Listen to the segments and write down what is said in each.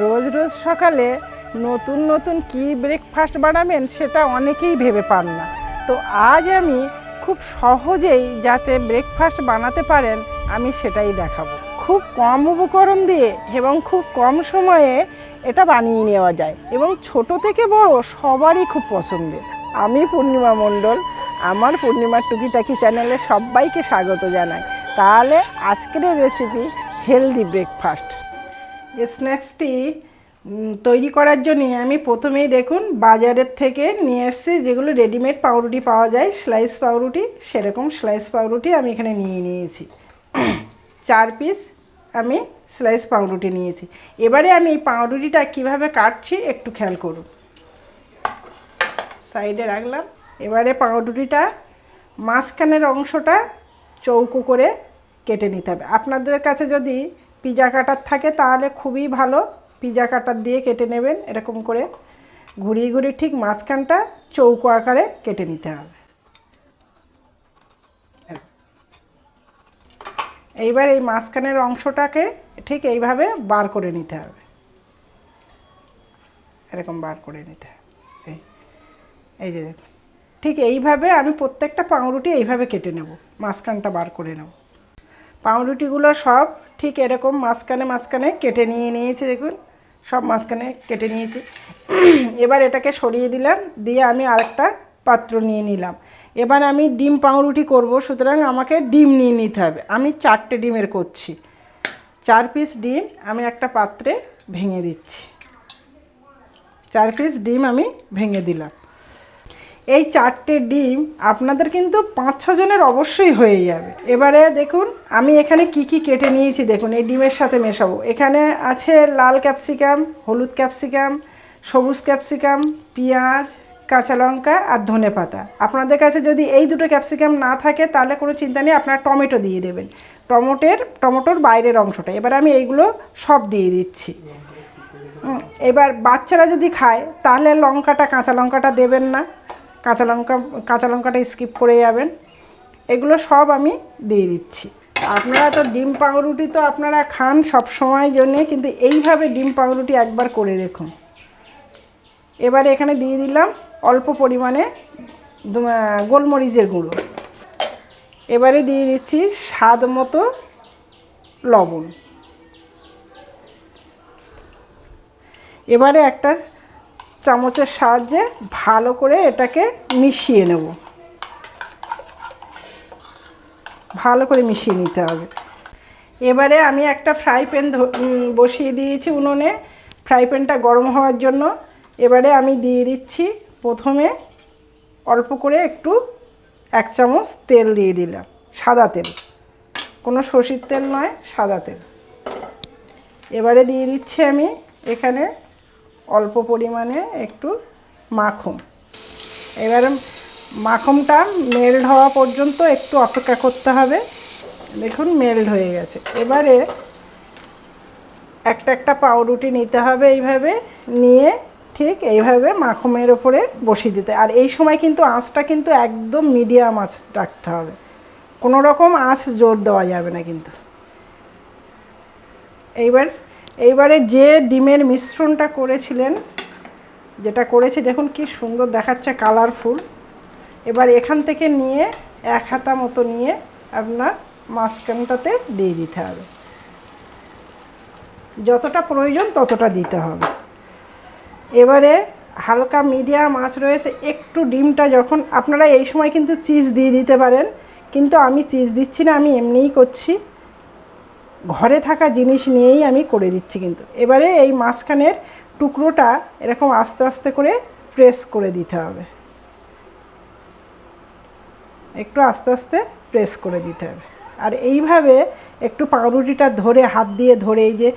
রোজ রোজ সকালে নতুন নতুন কি ব্রেকফাস্ট বানাবেন সেটা অনেকেই ভেবে পান না। তো আজ আমি খুব সহজেই যাতে ব্রেকফাস্ট বানাতে পারেন আমি সেটাই দেখাবো। খুব কম উপকরণ দিয়ে এবং খুব কম সময়ে এটা বানিয়ে নেওয়া যায় এবং ছোট থেকে বড় সবারই খুব পছন্দের। আমি পূর্ণিমা মণ্ডল, আমার পূর্ণিমার টুকিটাকি চ্যানেলে সবাইকে স্বাগত জানাই। তাহলে আজকের রেসিপি হেলদি ব্রেকফাস্ট। স্ন্যাক্সটি তৈরি করার জন্য আমি প্রথমেই দেখুন বাজারের থেকে নিয়ে এসেছি যেগুলো রেডিমেড পাউরুটি পাওয়া যায়, স্লাইস পাউরুটি, সেরকম স্লাইস পাউরুটি আমি এখানে নিয়ে নিয়েছি। 4 পিস আমি স্লাইস পাউরুটি নিয়েছি। এবারে আমি এই পাউরুটিটা কীভাবে কাটছি একটু খেয়াল করুন। সাইডে রাখলাম। এবারে পাউরুটিটা মাঝখানের অংশটা চৌকো করে কেটে নিতে হবে। আপনাদের কাছে যদি পিজা কাটার থাকে তাহলে খুবই ভালো, পিজা কাটার দিয়ে কেটে নেবেন। এরকম করে ঘুরিয়ে ঘুরিয়ে ঠিক মাঝখানটা চৌকো আকারে কেটে নিতে হবে। এইবার এই মাঝখানের অংশটাকে ঠিক এইভাবে বার করে নিতে হবে, এরকম বার করে নিতে হবে। এই যে দেখুন, ঠিক এইভাবে আমি প্রত্যেকটা পাউরুটি এইভাবে কেটে নেব, মাঝখানটা বার করে নেব। পাউরুটিগুলো সব ঠিক এরকম মাঝখানে মাঝখানে কেটে নিয়েছি। দেখুন সব মাঝখানে কেটে নিয়েছি। এবার এটাকে সরিয়ে দিলাম, দিয়ে আমি আরেকটা পাত্র নিয়ে নিলাম। এবার আমি ডিম পাউরুটি করব, সুতরাং আমাকে ডিম নিয়ে নিতে হবে। আমি 4টে ডিমের করছি। 4 পিস ডিম আমি একটা পাত্রে ভেঙে দিচ্ছি। 4 পিস ডিম আমি ভেঙে দিলাম। এই 4টে ডিম আপনাদের কিন্তু 5-6 জনের অবশ্যই হয়ে যাবে। এবারে দেখুন আমি এখানে কি কি কেটে নিয়েছি, দেখুন এই ডিমের সাথে মেশাবো। এখানে আছে লাল ক্যাপসিকাম, হলুদ ক্যাপসিকাম, সবুজ ক্যাপসিকাম, পেঁয়াজ, কাঁচা লঙ্কা আর ধনেপাতা। আপনাদের কাছে যদি এই দুটো ক্যাপসিকাম না থাকে তাহলে কোনো চিন্তা নেই, আপনারা টমেটো দিয়ে দেবেন, টমেটোর বাইরের অংশটা। এবার আমি এইগুলো সব দিয়ে দিচ্ছি। এবার বাচ্চারা যদি খায় তাহলে কাঁচা লঙ্কাটা দেবেন না, কাঁচা লঙ্কাটা স্কিপ করে যাবেন। এগুলো সব আমি দিয়ে দিচ্ছি। আপনারা তো ডিম পাউরুটি তো আপনারা খান সব সময় জন্যে, কিন্তু এইভাবে ডিম পাউরুটি একবার করে দেখুন। এবারে এখানে দিয়ে দিলাম অল্প পরিমাণে গোলমরিচের গুঁড়ো। এবারে দিয়ে দিচ্ছি স্বাদ মতো লবণ। এবারে একটা চামচের সাহায্যে ভালো করে এটাকে মিশিয়ে নেব, ভালো করে মিশিয়ে নিতে হবে। এবারে আমি একটা ফ্রাই প্যান বসিয়ে দিয়েছি উনুনে, ফ্রাই প্যানটা গরম হওয়ার জন্য। এবারে আমি দিয়ে দিচ্ছি প্রথমে অল্প করে একটু 1 চামচ তেল দিয়ে দিলাম, সাদা তেল, কোনো সরষের তেল নয়, সাদা তেল। এবারে দিয়ে দিচ্ছি আমি এখানে অল্প পরিমাণে একটু মাখন। এবারে মাখনটা মেল্ট হওয়া পর্যন্ত একটু অপেক্ষা করতে হবে। দেখুন মেল্ট হয়ে গেছে। এবারে একটা পাউরুটি নিতে হবে, এইভাবে নিয়ে ঠিক এইভাবে মাখনের ওপরে বসিয়ে দিতে। আর এই সময় কিন্তু আঁচটা কিন্তু একদম মিডিয়াম আঁচ রাখতে হবে, কোনো রকম আঁচ জোর দেওয়া যাবে না কিন্তু। এইবারে যে ডিমের মিশ্রণটা করেছিলেন, যেটা করেছি দেখুন কি সুন্দর দেখাচ্ছে, কালারফুল। এবার এখান থেকে নিয়ে 1 হাতা মতো নিয়ে আপনার মাঝখানটাতে দিয়ে দিতে হবে, যতটা প্রয়োজন ততটা দিতে হবে। এবারে হালকা মিডিয়াম আঁচ রয়েছে। একটু ডিমটা যখন আপনারা এই সময় কিন্তু চিজ দিয়ে দিতে পারেন, কিন্তু আমি চিজ দিচ্ছি না, আমি এমনিই করছি, ঘরে থাকা জিনিস নিয়েই আমি করে দিচ্ছি কিন্তু। এবারে এই মাঝখানের টুকরোটা এরকম আস্তে আস্তে করে প্রেস করে দিতে হবে, একটু আস্তে আস্তে প্রেস করে দিতে হবে। আর এইভাবে একটু পাউরুটিটা ধরে, হাত দিয়ে ধরে, এই যে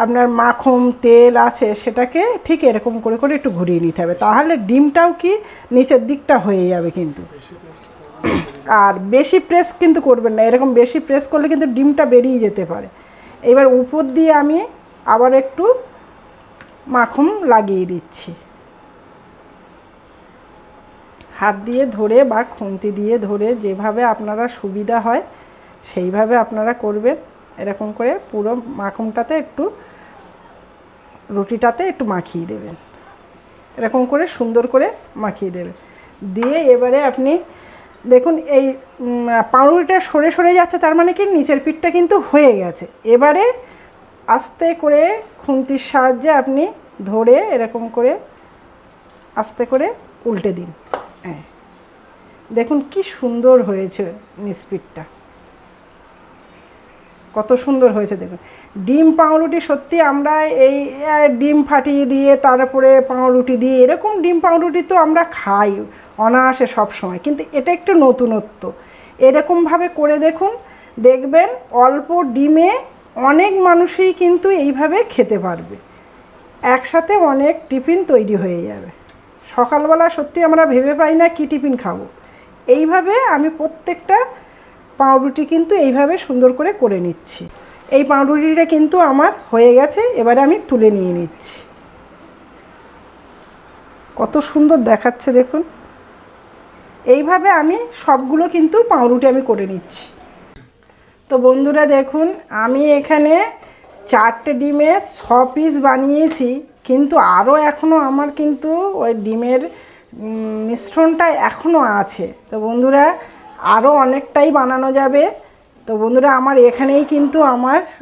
আপনার মাখন তেল আছে সেটাকে ঠিক এরকম করে করে একটু ঘুরিয়ে নিতে হবে, তাহলে ডিমটাও কি নিচের দিকটা হয়ে যাবে কিন্তু। আর বেশি প্রেস কিন্তু করবেন না, এরকম বেশি প্রেস করলে কিন্তু ডিমটা বেরিয়ে যেতে পারে। এবার উপর দিয়ে আমি আবার একটু মাখন লাগিয়ে দিচ্ছি, হাত দিয়ে ধরে বা খুন্তি দিয়ে ধরে, যেভাবে আপনারা সুবিধা হয় সেইভাবে আপনারা করবেন। এরকম করে পুরো মাখনটাতে একটু রুটিটাতে একটু মাখিয়ে দেবেন, এরকম করে সুন্দর করে মাখিয়ে দেবেন। দিয়ে এবারে আপনি দেখুন এই পাউরুটিটা সরে সরে যাচ্ছে, তার মানে কি নিচের পিঠটা কিন্তু হয়ে গেছে। এবারে আস্তে করে খুন্তির সাহায্যে আপনি ধরে এরকম করে আস্তে করে উল্টে দিন। হ্যাঁ, দেখুন কি সুন্দর হয়েছে নিচ পিঠটা, কত সুন্দর হয়েছে দেখুন। ডিম পাউরুটি সত্যি আমরা এই ডিম ফাটিয়ে দিয়ে তারপরে পাউরুটি দিয়ে এরকম ডিম পাউরুটি তো আমরা খাই অনায়াসে সব সময়, কিন্তু এটা একটু নতুনত্ব। এরকমভাবে করে দেখুন, দেখবেন অল্প ডিমে অনেক মানুষই কিন্তু এইভাবে খেতে পারবে, একসাথে অনেক টিফিন তৈরি হয়ে যাবে। সকালবেলা সত্যি আমরা ভেবে পাই না কী টিফিন খাবো। এইভাবে আমি প্রত্যেকটা পাউরুটি কিন্তু এইভাবে সুন্দর করে করে নিচ্ছি। এই পাউরুটিটা কিন্তু আমার হয়ে গেছে, এবারে আমি তুলে নিয়ে নিচ্ছি। কত সুন্দর দেখাচ্ছে দেখুন। এইভাবে আমি সবগুলো কিন্তু পাউরুটি আমি করে নিচ্ছি। তো বন্ধুরা দেখুন, আমি এখানে 4টে ডিমে 6 পিস বানিয়েছি, কিন্তু আরও এখনও আমার কিন্তু ওই ডিমের মিশ্রণটা এখনও আছে। তো বন্ধুরা আরও অনেকটাই বানানো যাবে। তো বন্ধুরা আমার এখানেই কিন্তু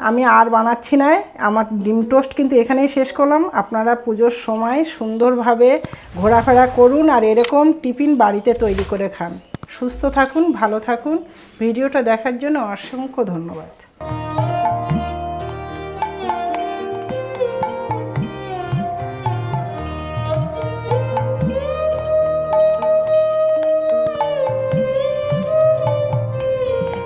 আমি আর বানাচ্ছি না, আমার ডিম টোস্ট কিন্তু এখানেই শেষ করলাম। আপনারা পুজোর সময় সুন্দরভাবে ঘোরাফেরা করুন আর এরকম টিফিন বাড়িতে তৈরি করে খান। সুস্থ থাকুন, ভালো থাকুন। ভিডিওটা দেখার জন্য অসংখ্য ধন্যবাদ।